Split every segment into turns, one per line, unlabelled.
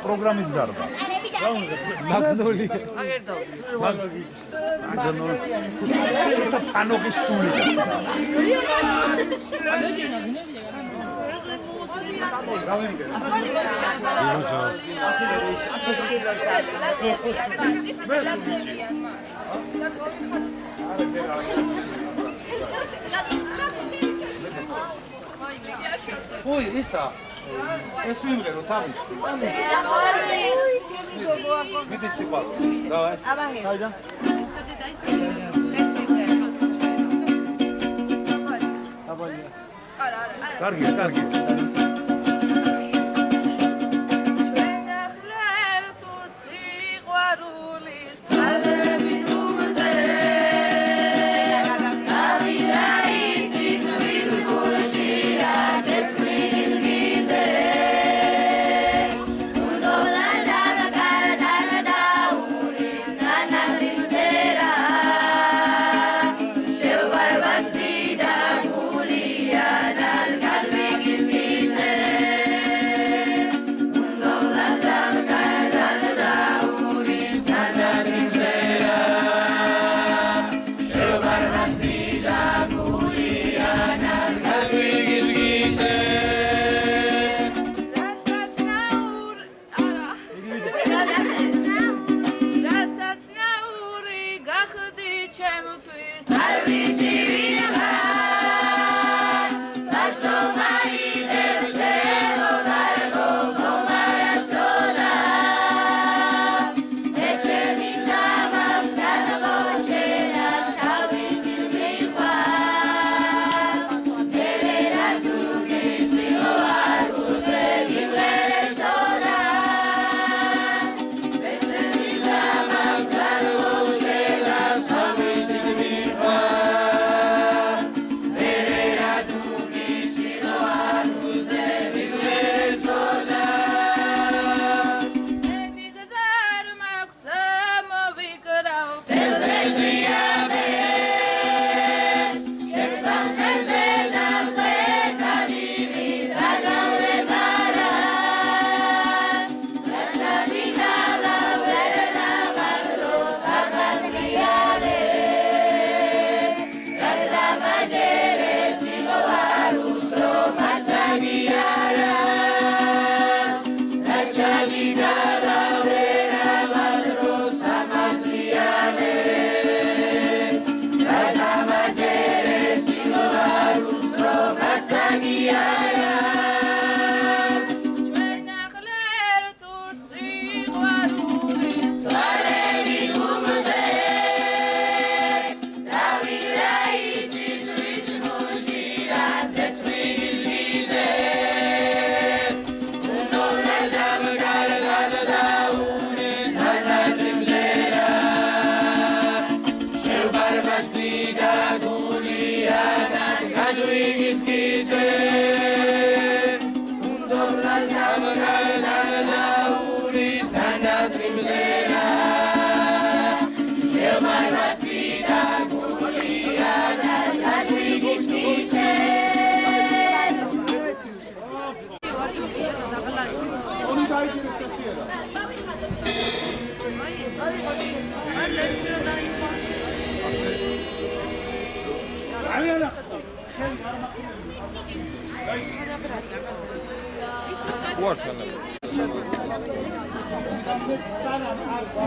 პროგრამის გარდა. მაგნოლი. სულ თანობის სული. ой, ისა ეს ვიმღერო თავის. მიდი სიყვარული. დავაი. აიდან. აბალია. კარგი, კარგი.
Shewar bastida gulia dal kadvegis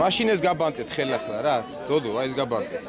მაშინეს გაბანტეთ ხელახლა რა დოდო აი ეს გაბანტეთ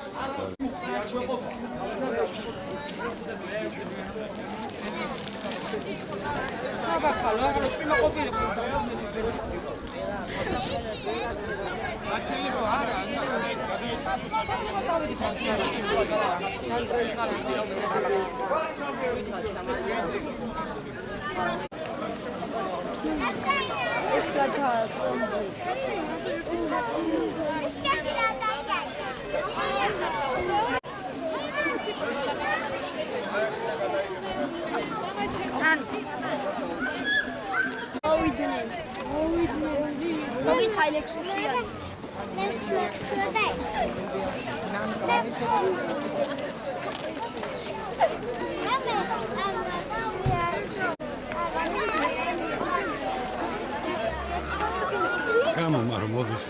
Камамар модис.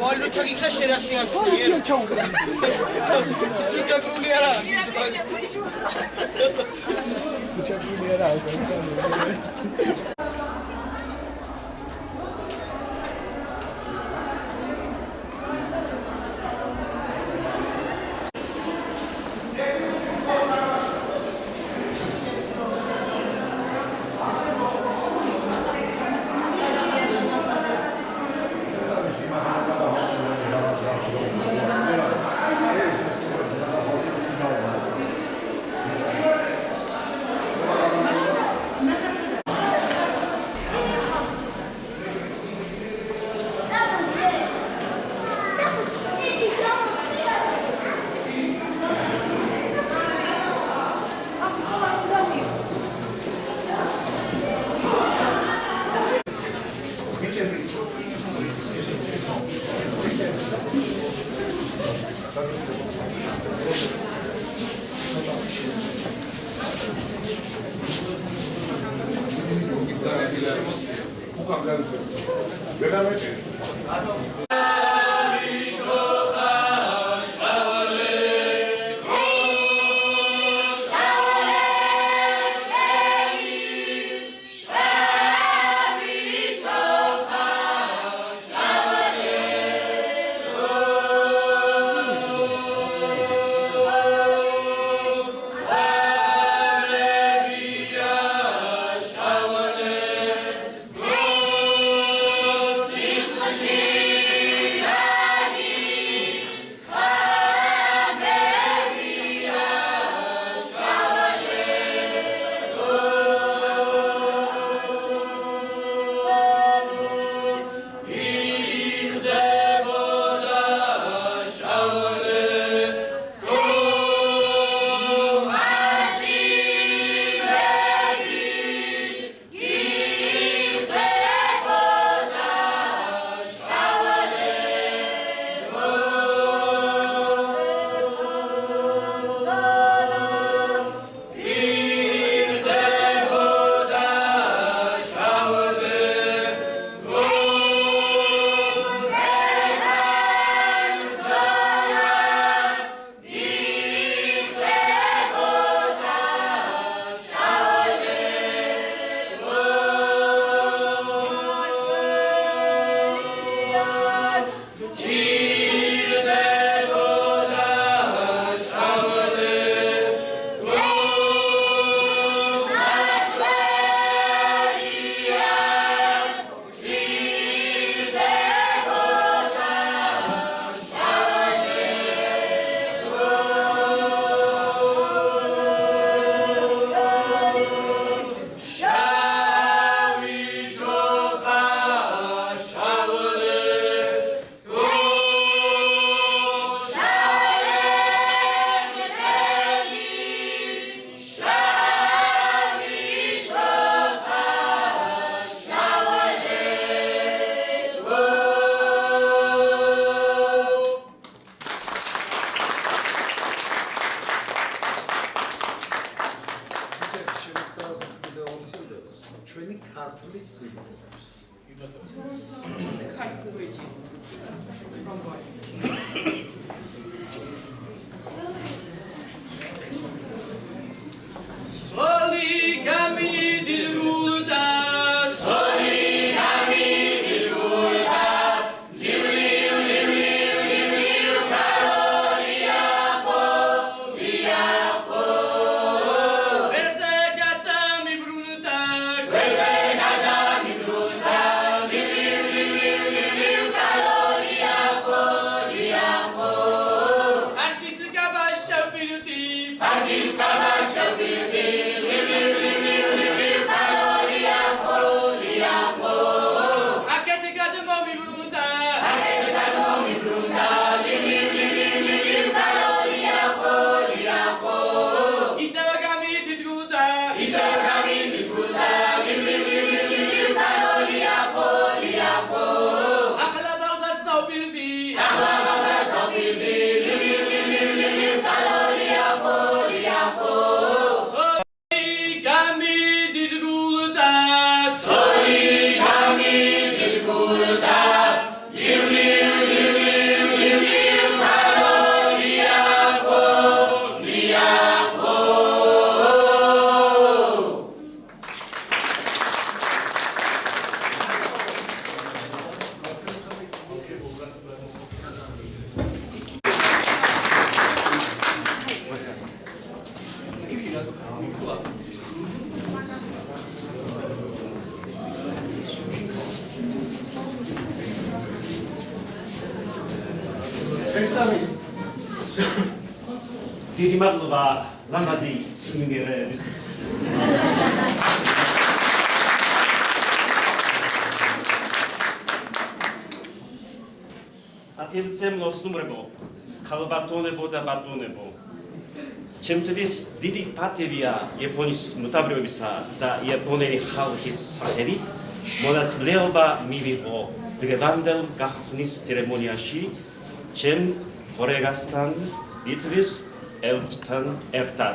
Bollo çakikla şeraşi açıyor. Sıcak ruli ara.
Sıcak ruli ara.
Arcis Kabasha Beauty.
დიდი მადლობა ლამაზი სიმღერებისთვის. ათევზემლო სტუმრებო, ქალბატონებო და ბატონებო, ჩემთვის დიდი პატივია იაპონიის მთავრობისა და იაპონელი ხალხის სახელით მონაწილეობა მივიღო დღევანდელ გახსნის ცერემონიაში ჩემ კოლეგასთან ლიტვის ელჩთან ერთად.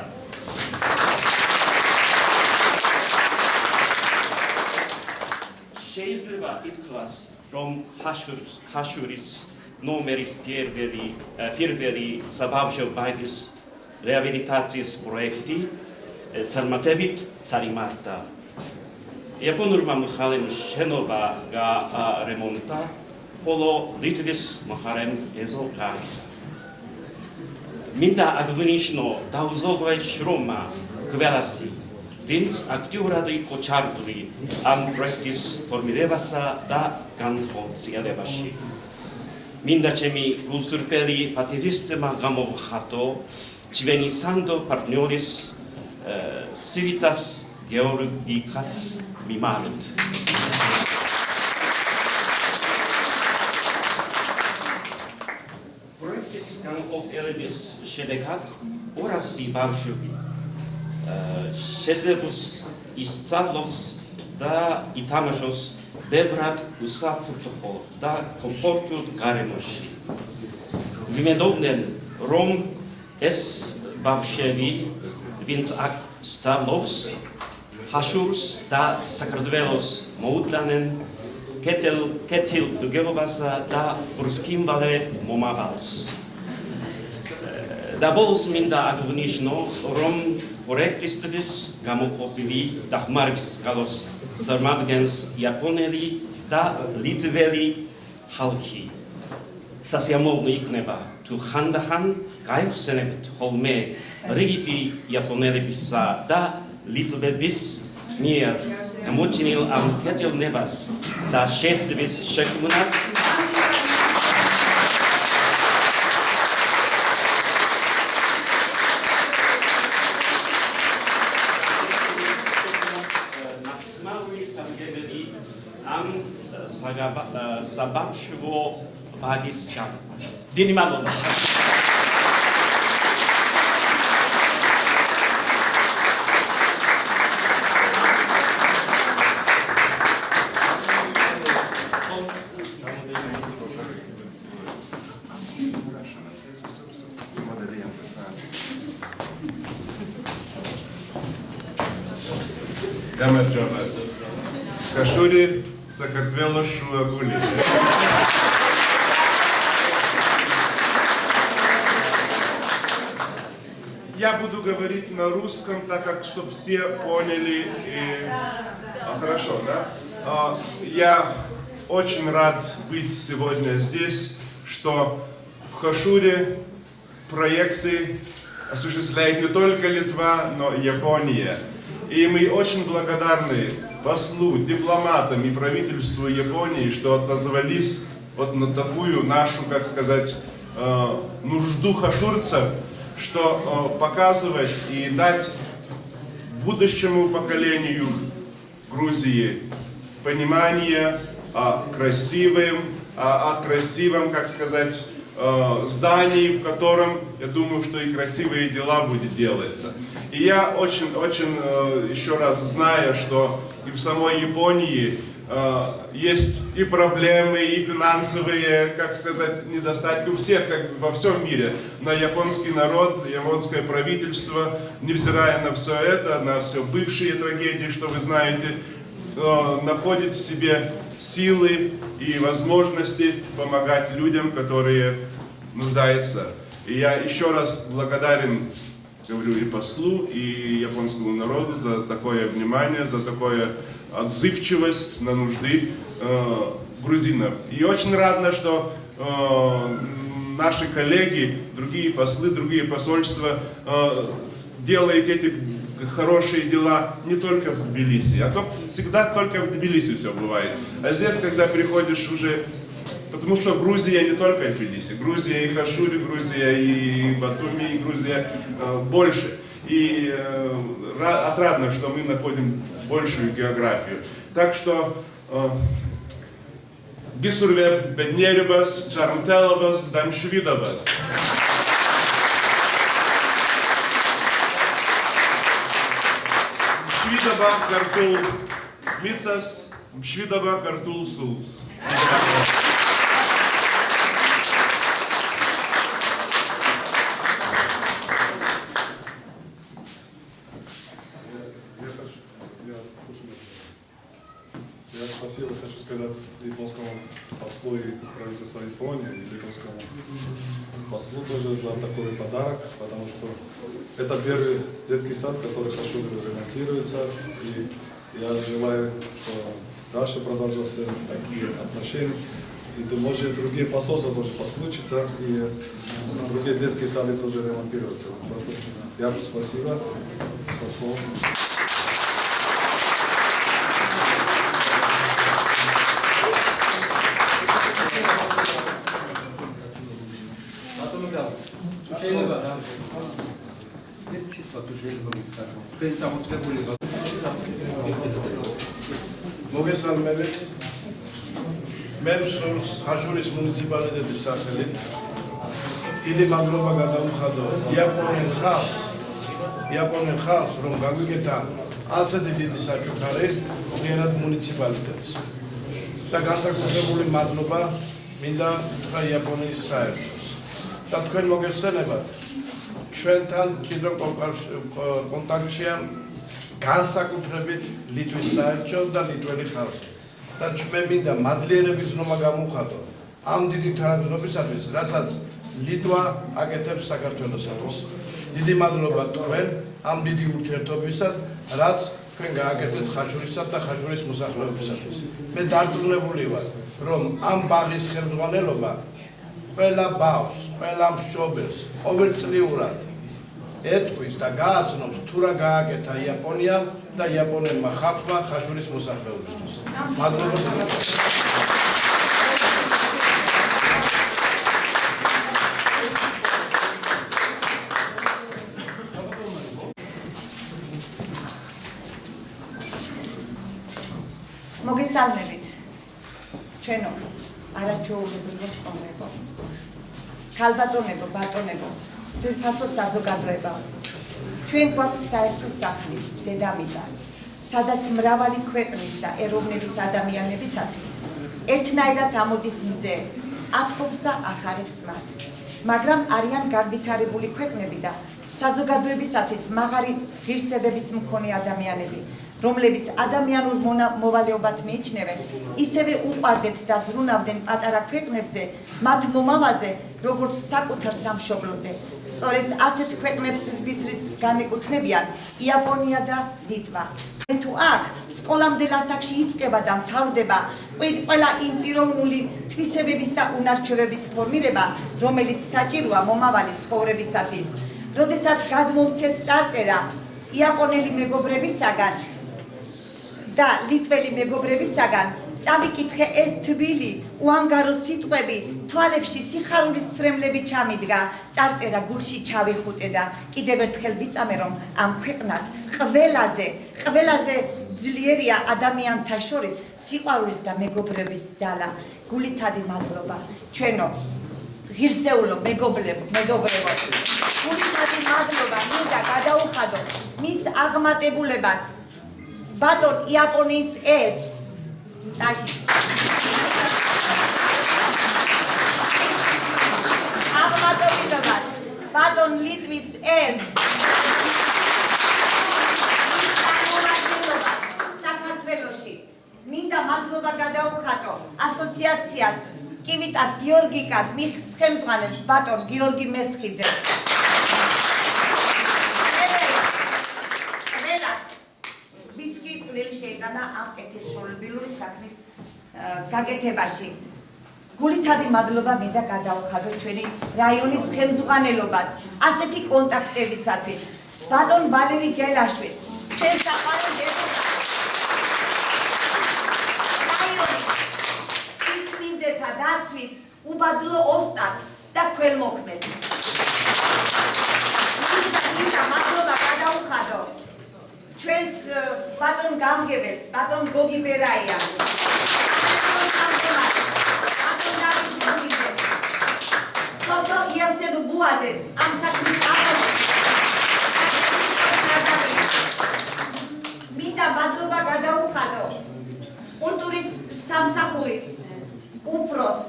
შეიძლება ითქვას, რომ ჰაშურის ნომერი პირველი საბავშვო ბაღის რეაბილიტაციის პროექტი წარმატებით წარიმართა. იაპონურმა მხარემ შენობა გაარემონტა, ხოლო ლიტვის მხარემ ეზო გააკეთა. მინდა აგვნიშნო დაუზოგვა შრომა ყველასი, ვინც აქტიურად იყო ჩართული ამ პროექტის ფორმირებასა და განხორციელებაში. მინდა ჩემი გულსურპელი პატივისცემა გამოვხატო ჩვენი სანდო პარტნიორის სივიტას გეორგიკას მიმართ. პროექტის განხორციელების შედეგად 200 ბავშვი შესაძლებლობს ისწავლოს და ითამაშოს ბევრად უსაფრთხო და კომფორტულ გარემოში. ვიმედოვნენ, რომ ეს ბავშვები, ვინც აქ სწავლობს, ჰაშურს და საქართველოს მოუტანენ კეთილდღეობასა და ბრსკინვალე მომავალს. და ბოლოს მინდა აღვნიშნო, რომ პროექტისთვის გამოყოფილი დახმარების წყაროს წარმოადგენს იაპონელი და ლიტველი ხალხი. სასიამოვნო იქნება თუ ხანდახან გაიხსენებთ ხოლმე რიგითი იაპონელებისა და ლიტვების მიერ გამოჩენილ ამ კეთილნებას და შეესწრებით შექმნათ საბავშვო ბაღის გამო. დიდი მადლობა.
გამარჯობა. ხაშური საქართველოს შუაგული. Я буду говорить на русском, так как чтобы все поняли. Хорошо, да? Я очень рад быть сегодня здесь, что в Хашуре проекты осуществляет не только Литва, но и Япония. И мы очень благодарны послу, дипломатам и правительству Японии, что отозвались вот на такую нашу, как сказать, нужду хашурцев, что показывать и дать будущему поколению Грузии понимание о красивом, как сказать, здании, в котором, я думаю, что и красивые дела будет делаться. И я очень еще раз знаю, что и в самой Японии есть и проблемы, и финансовые, как сказать, недостатки у всех, как во всем мире. Но японский народ, японское правительство, невзирая на все это, на все бывшие трагедии, что вы знаете, находит в себе силы и возможности помогать людям, которые нуждаются. И я еще раз благодарен, говорю, и послу, и японскому народу за такое внимание, за такое отзывчивость на нужды грузинов. И очень радно, что наши коллеги, другие послы, другие посольства делают эти хорошие дела не только в Тбилиси, а то всегда только в Тбилиси все бывает. А здесь, когда приходишь уже Потому что Грузия не только Тбилиси, Грузия и Хашури, Грузия и Батуми, Грузия больше. И отрадно, что мы находим большую географию. Так что Гисурвет Беднерибас, Чармтелабас, Дамшвидабас. Швидаба Картул Мицас, Швидаба Картул Сулс.
Я спасибо хочу сказать японскому послу и правительству Японии, и японскому послу тоже за такой подарок, потому что это первый детский сад, который хорошо ремонтируется, и я желаю, что дальше продолжатся такие отношения, и может другие посольства тоже подключатся, и другие детские сады тоже ремонтируются. Я спасибо послу.
მოგესალმებით. მე მსურს ხაშურის მუნიციპალიტეტის სახელით დიდი მადლობა გადავხადო იაპონელ ხალხს, რომ გაგვიგეთა ასეთი დიდი საჩუქარი ღირად მუნიციპალიტეტს. და განსაკუთრებული მადლობა მინდა თქვა იაპონიის საერთოს. და თქვენ მოგეხსენებათ, ჩვენთან კიდევ კონტაქტშია განსაკუთრებით ლიტვის საელჩო და ლიტველი ხალხი. და მე მინდა მადლიერების ნომა გამოვხატო ამ დიდი თანამდებობისათვის, რასაც ლიტვა აკეთებს საქართველოსთვის. დიდი მადლობა თქვენ ამ დიდი ურთიერთობისას, რაც თქვენ გააკეთეთ ხაშურისა და ხაშურის მოსახლეობისათვის. მე დარწმუნებული ვარ, რომ ამ ბაღის ხელმძღვანელობა ყველა ბავშვს, ყველა მშობელს ყოველწლიურად ეთქვის და გააცნობს თუ რა გააკეთა იაპონიამ და იაპონელმა ხალხმა ხაშურის მოსახლეობისთვის. მადლობა.
მოგესალმებით. ჩვენო არაჩვეულებრივ სტუმრებო. ქალბატონებო, ბატონებო, ძვირფასო საზოგადოება. ჩვენ გვაქვს საერთო სახლი, დედამიწა, სადაც მრავალი ქვეყნის და ეროვნების ადამიანებისათვის ერთნაირად ამოდის მზე, ათბობს და ახარებს მათ. მაგრამ არიან განვითარებული ქვეყნები და საზოგადოებისათვის მაღალი ღირსებების მქონე ადამიანები, რომლებიც ადამიანურ მოვალეობად მიიჩნევენ, ისევე უყვარდეთ და ზრუნავდნენ პატარა ქვეყნებზე, მათ მომავალზე, როგორც საკუთარ სამშობლოზე. სწორედ ასეთ ქვეყნებს რისთვის განეკუთვნებიან იაპონია და ლიტვა. თუ აქ სკოლამდელ ასაკში იწყება და მთავრდება ყველა იმ პიროვნული თვისებების და უნარჩვევების ფორმირება, რომელიც საჭიროა მომავალი ცხოვრებისათვის. როდესაც გადმოვცეს წარწერა იაპონელი მეგობრებისაგან და ლიტველი მეგობრებისაგან, წავიკითხე ეს თბილი, უანგარო სიტყვები, თვალებში სიხარულის ცრემლები ჩამიდგა, წარწერა გულში ჩავიხუტე და კიდევ ერთხელ ვიწამე, რომ ამ ქვეყნად ყველაზე ძლიერია ადამიანთა შორის სიყვარულის და მეგობრების ძალა. გულითადი მადლობა ჩვენო ღირსეულო მეგობრებო, გულითადი მადლობა მინდა გადაუხადო მის აღმატებულებას ბატონ იაპონიის ელჩს აღმატებულებას ბატონ ლიტვის ელჩს საქართველოში მინდა მადლობა გადაუხატო ასოციაციას კივიტას გიორგიკას მის ხელმძღვანელს ბატონ გიორგი მესხიძეს. შეიტანა ამ კეთილშობილური საქმის გაკეთებაში. გულითადი მადლობა მინდა გადაუხადო ჩვენი რაიონის ხელმძღვანელობას ასეთი კონტაქტებისათვის. ბატონ ვალერი გელაშვილს, ჩვენ საყვარელ დეპუტატს. რაიონის სიწმინდეთა დაცვის ქართლის უბადლო ოსტატს და ქველმოქმედს. მინდა მადლობა გადაუხადო ჩვენს ბატონ გამგებელს, ბატონ გოგი ბერაიას, ბატონ დავით გოგიძეს, სოსო იოსებ ბუაძეს, ამ საქმის მინდა მადლობა გადაუხადო კულტურის სამსახურის უფროს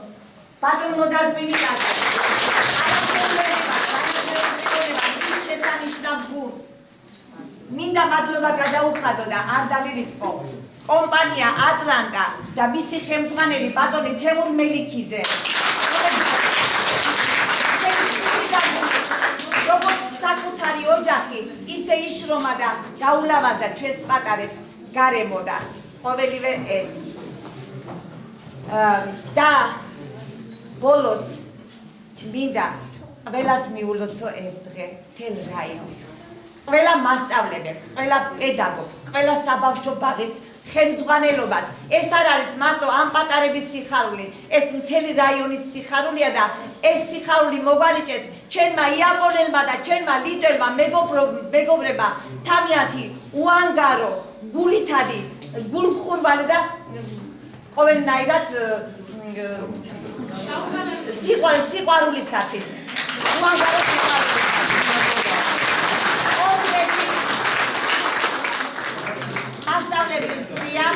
ბატონ მოდარგვინიკას, შესანიშნავ გუნდს. მინდა მადლობა გადაუხადო და არ დავივიწყო კომპანია ატლანტა და მისი ხელმძღვანელი ბატონი თემურ მელიქიძე. როგორც საკუთარი ოჯახი, ისე იშრომა და გაულავაზა ჩვენს პატარებს გარემოდა ყოველივე ეს. და ბოლოს მინდა ყველას მიულოცო ეს დღე თელ რაიონს. ყველა მასწავლებელს, ყველა პედაგოგს, ყველა საბავშვო ბაღის ხელმძღვანელობას. ეს არ არის მარტო ამ პატარების სიხარული, ეს მთელი რაიონის სიხარულია და ეს სიხარული მოგვანიჭეს ჩვენმა იაპონელმა და ჩვენმა ლიტველმა მეგობრებმა თავიანთი უანგარო, გულითადი, გულმხურვალი და ყოველნაირად სიყვარულისათვის. უანგარო მასწავლებლის დღეა,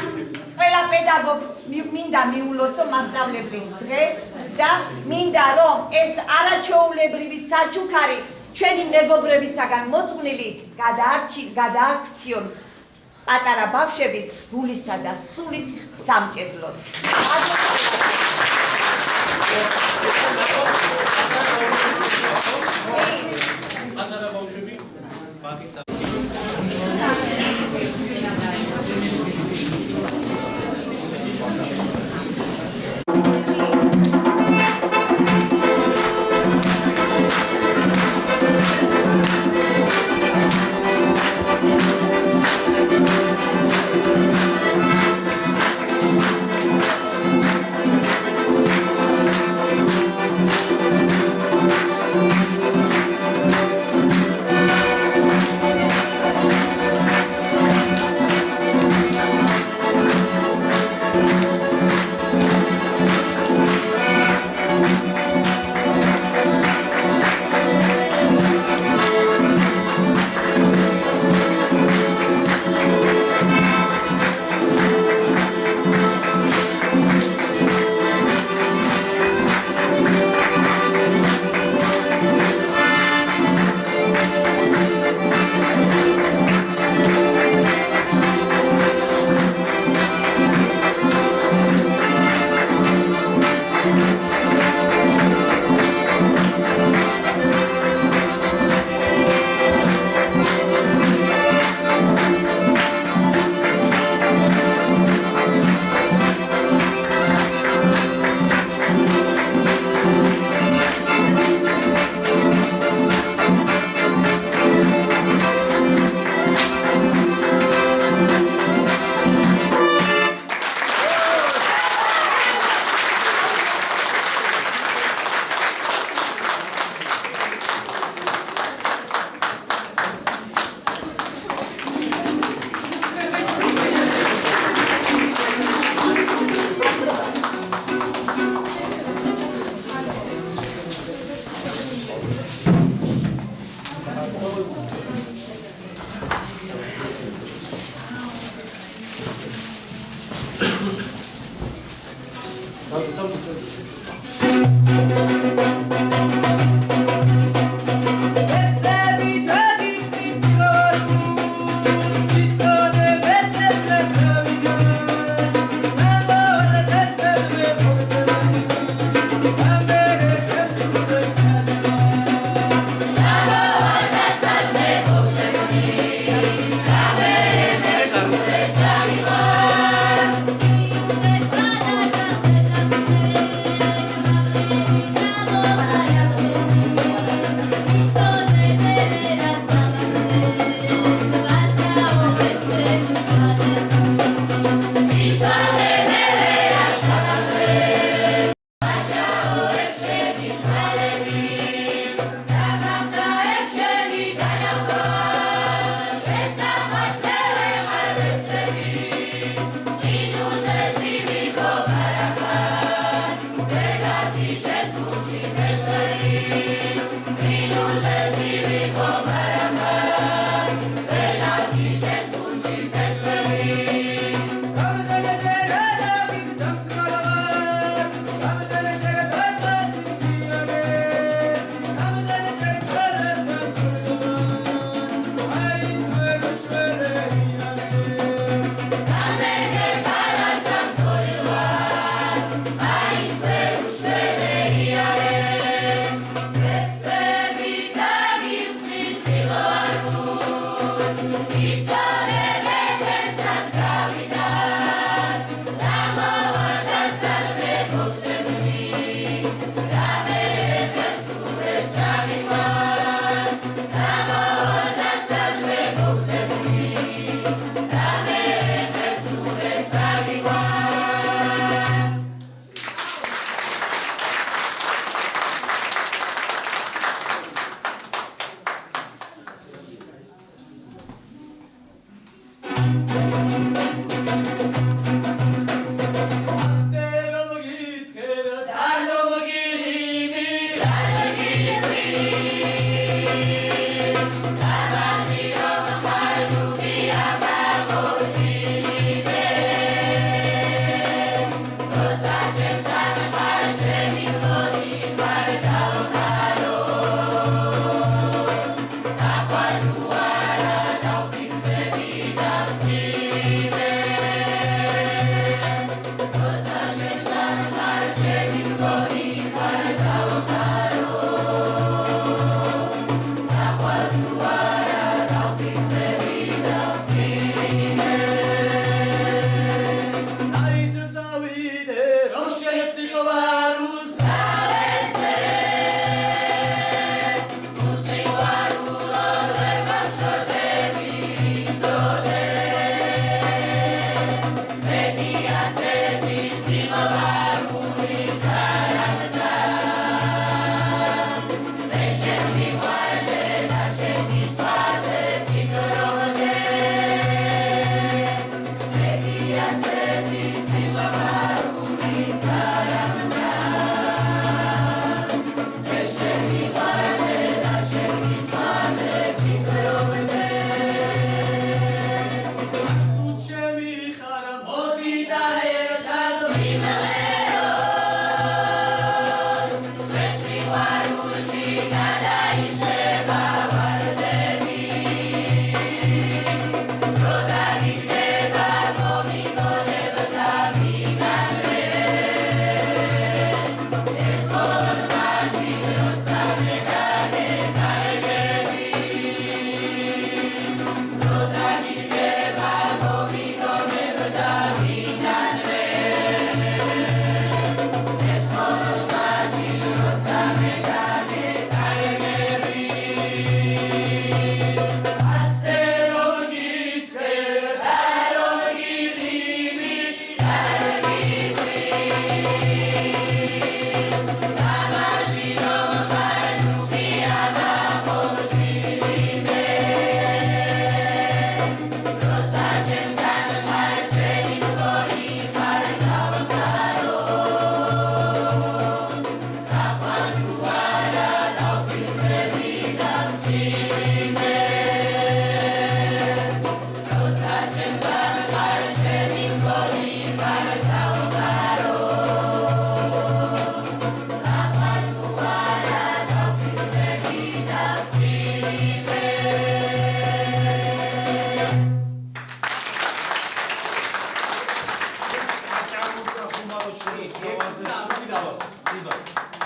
ყველა პედაგოგს მინდა მიულოცო მასწავლებლის დღე და მინდა რომ ეს არაჩვეულებრივი საჩუქარი ჩვენი მეგობრებისაგან მოწვნილი გადააქციონ პატარა ბავშვების გულისა და სულის სამჭედლოდ.
პატარა ბავშვები ბაღის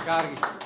კარგი.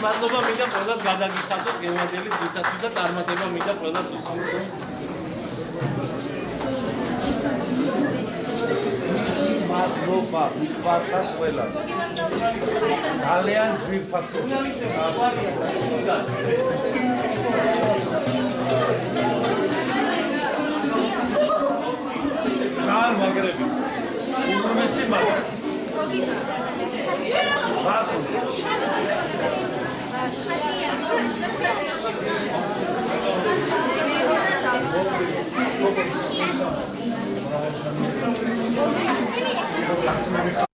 მადლობა მინდა ყველას გადაგიხადოთ გემადელი დღისათვის და წარმატება მინდა ყველას უსურვოთ.
მადლობა მისვართ ყველას. ძალიან ძვირფასი. ძალიან მაგრები. უმრავლესი მაგრები. მადლობა.